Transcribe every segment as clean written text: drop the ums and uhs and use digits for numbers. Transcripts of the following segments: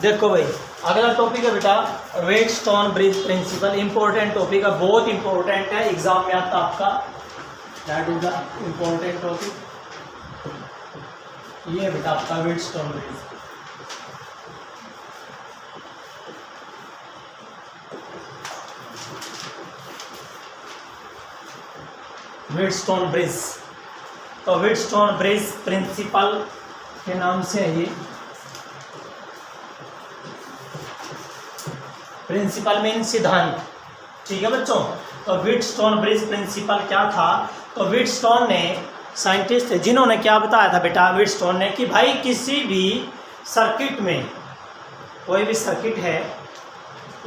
देखो भाई, अगला टॉपिक है बेटा Wheatstone bridge principle. Important topic है, बहुत इंपॉर्टेंट है, एग्जाम में आता आपका। That is the important topic. ये बेटा आपका वेटस्टोन ब्रिज। वेटस्टोन ब्रिज, तो वेटस्टोन ब्रिज प्रिंसिपल के नाम से है ये। प्रिंसिपल मीन सिद्धांत, ठीक है बच्चों। तो व्हीटस्टोन ब्रिज प्रिंसिपल क्या था? तो व्हीटस्टोन ने, साइंटिस्ट जिन्होंने क्या बताया था बेटा व्हीटस्टोन ने कि भाई किसी भी सर्किट में, कोई भी सर्किट है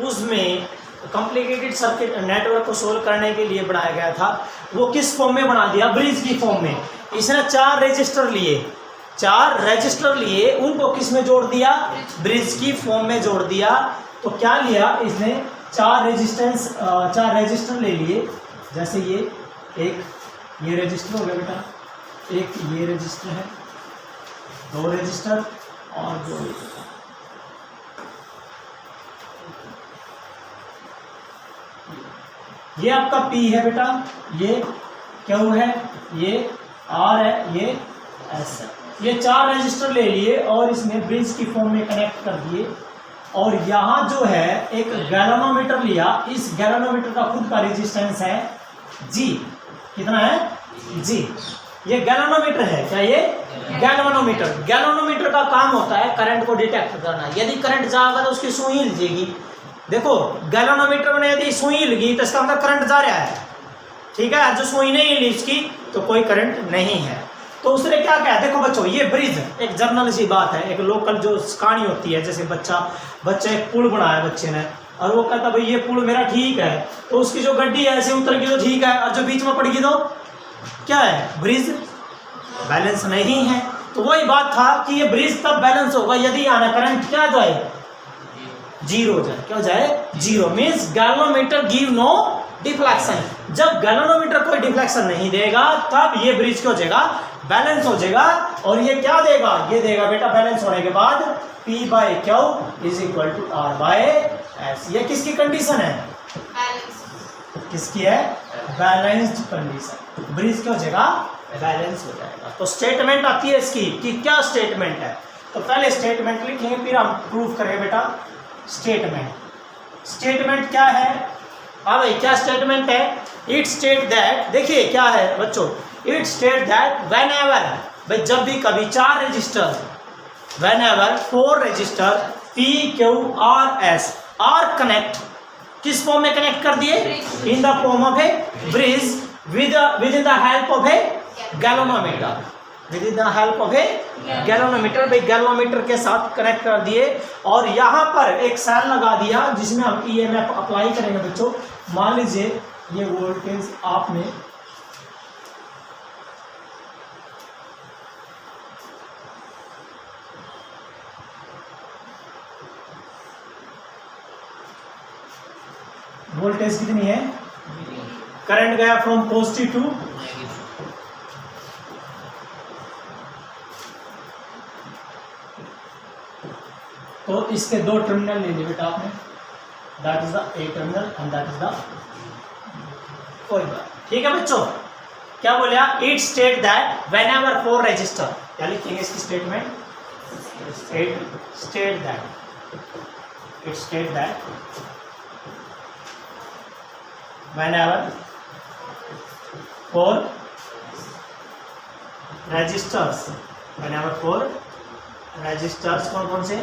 उसमें कॉम्प्लिकेटेड सर्किट नेटवर्क को सोल्व करने के लिए बनाया गया था। वो किस फॉर्म में बना दिया? ब्रिज की फॉर्म में। इसने 4 रजिस्टर लिए, उनको किस में जोड़ दिया? ब्रिज की फॉर्म में जोड़ दिया। तो क्या लिया इसने? 4 रजिस्टर ले लिए। जैसे ये रजिस्टर हो गया बेटा, एक ये रजिस्टर है, 2 रजिस्टर और 2 ये आपका P है बेटा, ये Q है, ये R है, ये S है। ये 4 रजिस्टर ले लिए और इसमें ब्रिज की फॉर्म में कनेक्ट कर दिए। और यहाँ जो है एक गैल्वेनोमीटर लिया। इस गैल्वेनोमीटर का खुद का रेजिस्टेंस है G। कितना है? G। ये गैल्वेनोमीटर है। क्या ये? गैल्वेनोमीटर का काम होता है करंट को डिटेक्ट करना। यदि करंट जाएगा तो उसकी सुई हिलेगी। देखो गैल्वेनोमीटर में यदि सुई हिलेगी तो इसका मतलब करंट जा रहा है, ठीक है। जो सुई नहीं हिली इसकी तो कोई करंट नहीं है। तो उसने क्या कहा? देखो बच्चों, ये ब्रिज एक जर्नल सी बात है, एक लोकल जो कहानी होती है। जैसे बच्चा एक पुल बनाया बच्चे ने, और वो कहता भाई ये पुल मेरा ठीक है, तो उसकी जो गड्डी है ऐसे उतर गई तो ठीक है, और जो बीच में पड़ गई तो क्या है? ब्रिज बैलेंस नहीं है। तो वही बात था कि ये ब्रिज तब बैलेंस होगा यदि आना करंट क्या जाए? 0 जाए। क्या जाए? 0 means galvanometer give no deflection. जब गैल्वेनोमीटर कोई डिफ्लेक्शन नहीं देगा तब ये ब्रिज क्या हो जाएगा? बैलेंस हो जाएगा। और ये क्या देगा? ये देगा बेटा बैलेंस होने के बाद P/Q is equal to R/S। ये किसकी कंडीशन है? किसकी है? Balanced condition. ब्रिज क्या हो जाएगा? बैलेंस हो जाएगा। तो स्टेटमेंट आती है इसकी कि क्या स्टेटमेंट है। तो पहले स्टेटमेंट लिखेंगे, फिर हम प्रूफ करेंगे बेटा स्टेटमेंट क्या है। हाँ भाई, क्या स्टेटमेंट है? इट स्टेट दैट, देखिए क्या है बच्चों, इट स्टेट दैट व्हेनेवर, भाई जब भी कभी 4 register, whenever 4 register P, Q, R, S are connect, किस फॉर्म में कनेक्ट कर दिए? In the form of a bridge with in the help of a galvanometer. With in the help of a galvanometer, भाई galvanometer के साथ connect कर दिए। और यहाँ पर एक सेल लगा दिया जिसमें हम EMF अप्लाई करेंगे बच्चों। मान लीजिए ये वोल्टेज आपने वोल्टेज कितनी है? करंट गया फ्रॉम पॉजिटिव टू, तो इसके 2 टर्मिनल ले लिए बेटा आपने। That is the A terminal and that is the, कोई बात, ठीक है बच्चों। क्या बोलिया? It state that whenever 4 register, क्या लिखेंगे इसकी statement? It state that whenever 4 registers, कौन कौन से?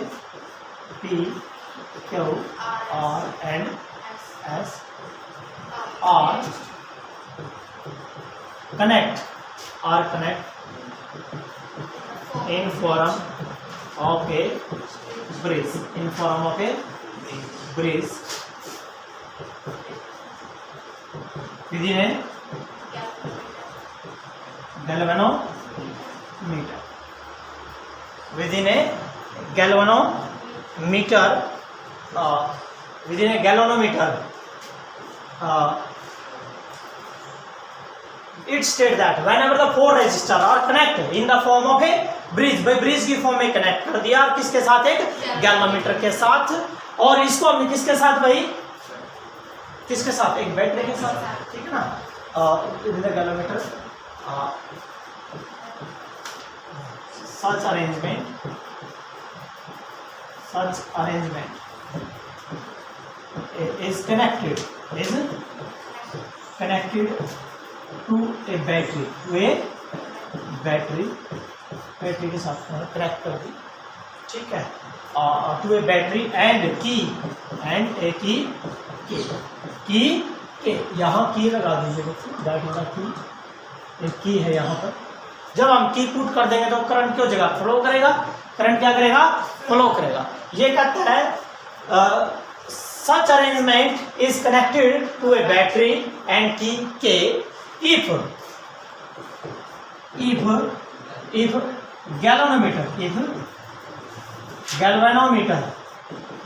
P, Q, R and S are connect in form of a bridge, विधि है गैल्वेनोमीटर। विधि ने galvanometer it states that whenever the 4 resistors are connected in the form of a bridge, भाई bridge की form में connect कर दिया किसके साथ, एक गैल्वामीटर के साथ। और इसको हमने किसके साथ भाई, किसके साथ, एक बैटरी के साथ, ठीक है ना। गैल्वामीटर such arrangement is connected to a battery के साथ कनेक्ट कर दी, ठीक है, टू ए बैटरी एंड ए की यहाँ की लगा दीजिए बच्चों, दैट इज द की, एक की है यहाँ पर। जब हम की पुट कर देंगे तो करंट क्यों जगह फ्लो करेगा, करंट क्या करेगा, फ्लो करेगा। ये कहता है such arrangement is connected to a battery and key के if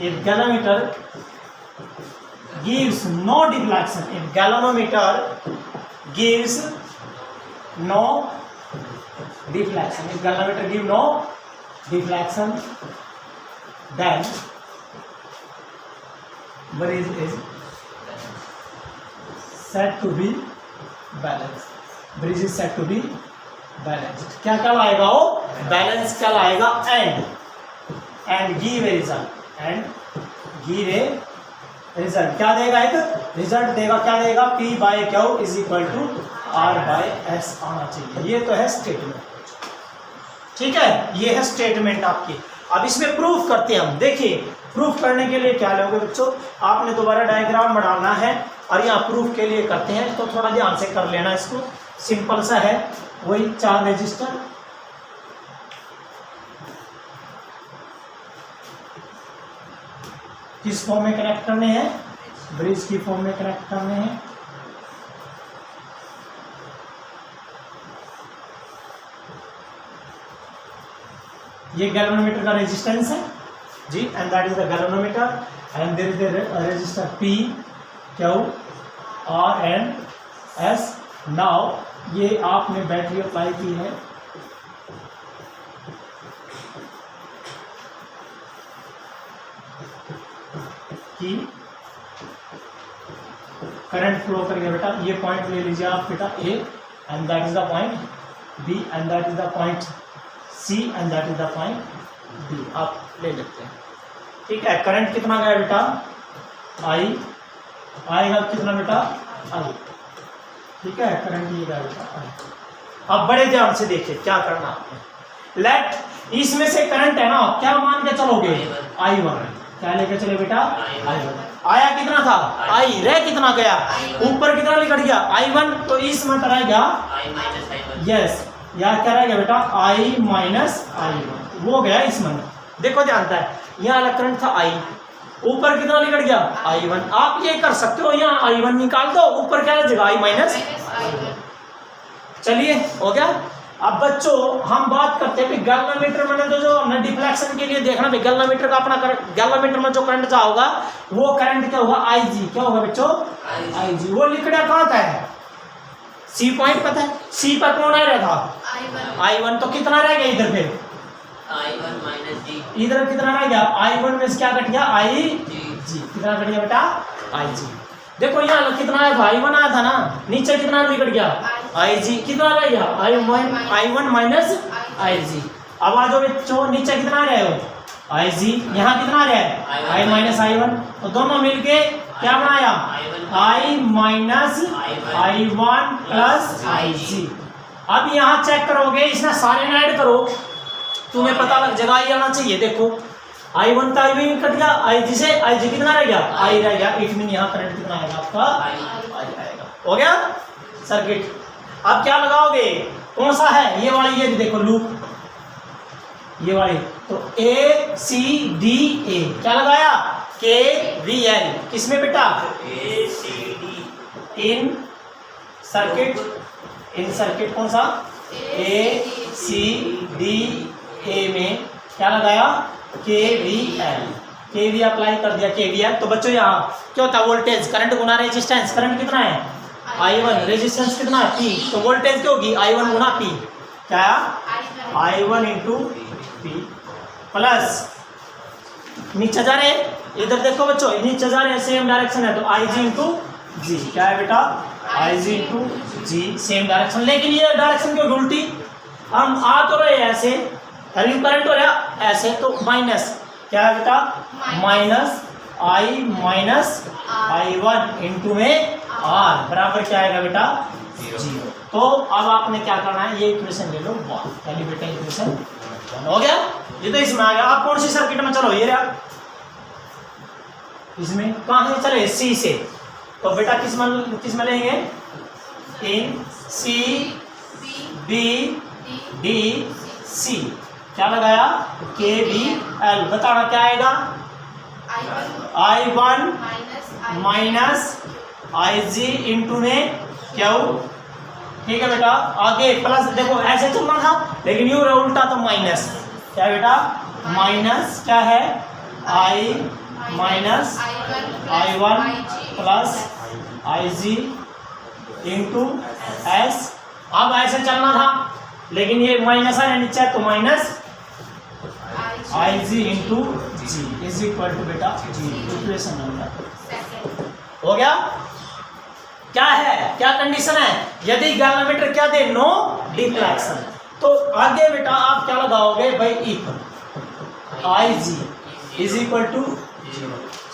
galvanometer gives no deflection, if galvanometer gives no deflection, if galvanometer give no deflection, then bridge is said to be balanced, bridge is said to be balanced। क्या कहलाएगा वो, balance कहलाएगा। And give a result, क्या देगा, एक result देगा, क्या देगा, P by Q is equal to R by S आना चाहिए। ये तो है स्टेटमेंट, ठीक है, ये है स्टेटमेंट आपकी। अब इसमें प्रूफ करते हैं हम। देखिए प्रूफ करने के लिए क्या लोगे बच्चों, आपने दोबारा डायग्राम बनाना है और यहाँ प्रूफ के लिए करते हैं, तो थोड़ा ध्यान से कर लेना इसको, सिंपल सा है। वही 4 रजिस्टर, किस फॉर्म में कनेक्ट करने हैं, ब्रिज की फॉर्म में कनेक्ट करने हैं। ये गैल्वेनोमीटर का रेजिस्टेंस है G, and that is the galvanometer, and there is the resistor P, Q, R and S। Now ये आपने बैटरी अप्लाई की है, कि करंट फ्लो करेगा बेटा। ये पॉइंट ले लीजिए आप बेटा A, and that is the point B, and that is the point C, and that is the point D, आप ले लेते हैं, ठीक है। करंट कितना गया बेटा, I आएगा कितना बेटा, I, ठीक है, करंट ये गया बेटा I। अब बड़े ध्यान से देखिए क्या करना आपने, लेट इसमें से करंट है ना, क्या मान के चलोगे, I1, क्या लेके चले बेटा, I1। आया कितना था, I, रह कितना गया, ऊपर कितना लिखट गया, I1, तो इस में रह गया यस, या क्या रह गया बेटा, I माइनस I1, वो गया इसमें। देखो जानता है यहाँ अलग करंट था I, ऊपर कितना लिखट गया I1। आप ये कर सकते हो, यहाँ I1 निकाल दो, ऊपर क्या जगह I माइनस I1। चलिए हो गया। अब बच्चों हम बात करते हैं कि गैल्वेनोमीटर में तो जो हमने डिफ्लेक्शन के लिए देखना है, गैल्वेनोमीटर का अपना गैल्वेनोमीटर में जो करंट जा होगा वो करंट क्या होगा, IG, क्या होगा बच्चों, IG। वो लिखना कहाँ था है, C पॉइंट पता है, C पर कौन आ रहा था, I1, तो कितना रह गया इधर, फिर I1 माइनस G, इधर कितना रह गया, I1 में से क्या कट गया, IG, कितना कट गया बेटा, IG। देखो यहाँ कितना आया था, I1 आया था ना, नीचे कितना निकट गया, IG, कितना रह गया, I1 माइनस IG। अब आ जाओ बच्चों, नीचे कितना आ रहा है, IG, यहाँ कितना आ रहा है, I माइनस I1, तो दोनों मिलके क्या बनाया, I minus I1 plus IG। अब यहाँ चेक करोगे, इसमें सारे में ऐड करो, तुम्हें पता लग जगह ही आना चाहिए। देखो I1 का I1 कट गया, IG से IG कितना रह गया, I रह गया, इट मीन यहाँ करंट कितना आएगा आपका, I आएगा। हो गया सर्किट। अब क्या लगाओगे, कौन सा है, ये वाली, ये देखो लूप, ये वाली, तो ACDA क्या लगाया, KVL, किसमें बेटा, ACD, इन सर्किट कौन सा, ACDA में क्या लगाया, KVL अप्लाई कर दिया, KVL। तो बच्चों यहाँ क्या होता है, वोल्टेज करंट गुना रेजिस्टेंस, करंट कितना है I1, रेजिस्टेंस कितना है P, तो वोल्टेज क्या होगी I1 गुना P, क्या I1 इंटू पी प्लस नीचे जा रहे इधर देखो बच्चों नीचे जा रहे हैं सेम डायरेक्शन है तो आई जी इंटू जी क्या है बेटा आई जी इंटू जी सेम डायरेक्शन लेकिन ये डायरेक्शन क्यों उल्टी हम आ तो रहे ऐसे रनिंग करंट हो रहा ऐसे तो माइनस क्या है बेटा माइनस I-1 इंटू में R बराबर क्या आएगा बेटा 0। तो अब आपने क्या करना है ये इक्वेशन ले लो 1 पहली बेटा इक्वेशन 1 हो गया ये तो इसमें आ गया। आप कौन सी सर्किट में चलो ये रहा इसमें कहाँ से चले सी से तो बेटा किस में लेंगे इन सी बी डी सी क्या लगाया के बी एल बताना क्या आएगा I1 minus I G into में क्यू ठीक है बेटा आगे प्लस देखो ऐसे चलना था लेकिन यू उल्टा तो माइनस क्या बेटा माइनस क्या है आई माइनस I1 प्लस आई जी इंटू एस अब ऐसे चलना था लेकिन ये माइनस है नीचे तो minus I G into G is equal to बेटा जी इक्वेशन नंबर हो गया। क्या है क्या कंडीशन है यदि गैल्वेनोमीटर क्या दे नो डिफ्लेक्शन तो आगे बेटा आप क्या लगाओगे भाई if I G is equal to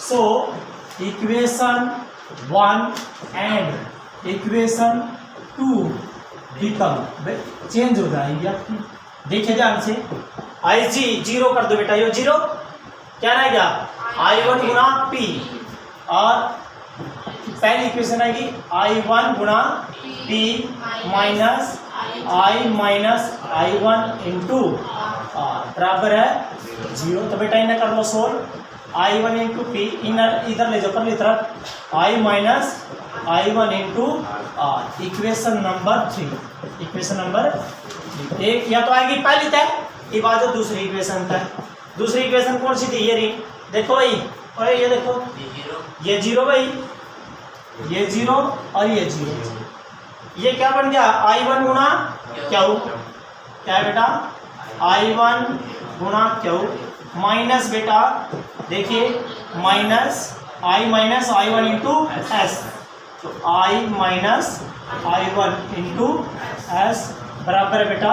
so equation 1 and equation 2 become change हो जाएगी आपकी देखिए ध्यान से आई जी जीरो कर दो बेटा ये जीरो क्या रहेगा I1 गुना पी और पहली इक्वेशन आएगी I1 गुना पी माइनस I1 इंटू बराबर है 0 तो बेटा इन्हें कर लो सोल्व I1 इंटू पी इधर ले जाओ पहली तरफ I minus I1 into equation number 3 equation number 3 एक या तो आएगी पहली तय ये बात है दूसरी इक्वेशन तय दूसरी इक्वेशन कौन सी थी ये रही देखो भाई और ये देखो ये 0 भाई ये 0 और ये 0 ये क्या बन गया I1 गुना क्यू क्या है बेटा I1 गुना क्यू माइनस बेटा देखिए माइनस I1 इंटू एस तो I minus I1 into S बराबर है बेटा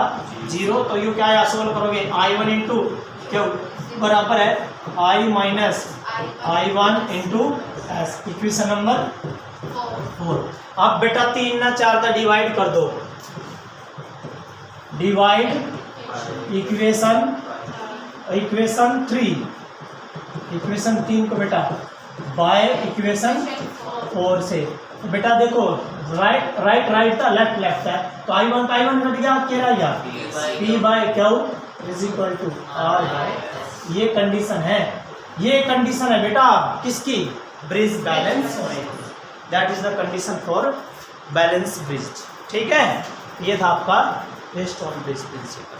0 तो यू क्या है सोल्व करोगे I1 इंटू क्यू बराबर है I minus I1 into S equation number 4। अब बेटा 3 ना 4 का डिवाइड कर दो डिवाइड इक्वेशन 3 को बेटा बाय इक्वेशन 4 से तो बेटा देखो राइट था लेफ्ट है तो I1 कट गया क्या रह गया P by Q is equal to R by ये कंडीशन है बेटा किसकी ब्रिज बैलेंस होने की that is the condition for balance bridge ठीक है ये था आपका बेस्ड ऑन ब्रिज प्रिंसिपल।